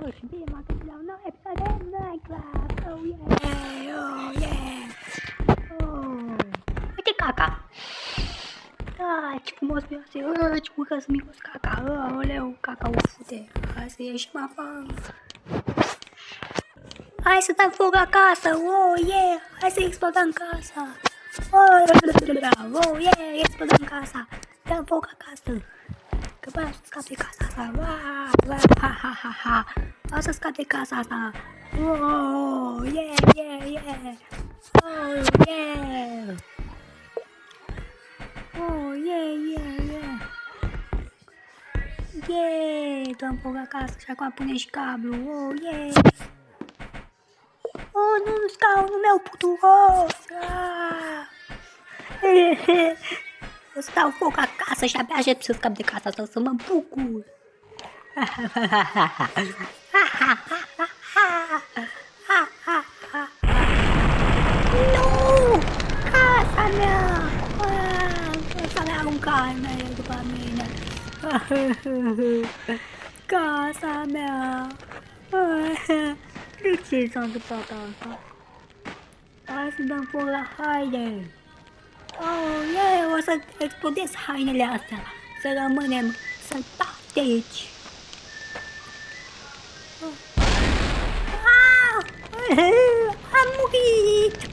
și bine m-am găsit la un nou episod de Minecraft. Oh yeah, oh yeah. Oh. Uite caca. Ah, ce frumos miroase. Ce urât miros caca. Aoleu, caca o fute. Hai să ieșim afară. Hai să dăm foc la casă. Oh yeah, hai să explodăm casa. Oh yeah, explodăm casa. Dăm foc la casă. Că vreau să scap de casa asta. Ha ha ha ha. Vreau să scap de casa asta. Oh yeah, yeah, yeah. Oh yeah. Oh yeah, yeah, yeah. Yeah, dăm foc la casă și acum punem și cablu. Oh yeah. Oh, nu, scaunul meu puturos. O să dau foc acasă și abia aștept să scap de casa asta, să mă bucur. Nu! Casa mea! Casa mea aruncat după mine. Casa mea! De ce s-a întâmplat asta? Hai să dăm foc la haine. Oh, yeah, o să explodez hainele astea. Să rămânem sălbatici. Am murit!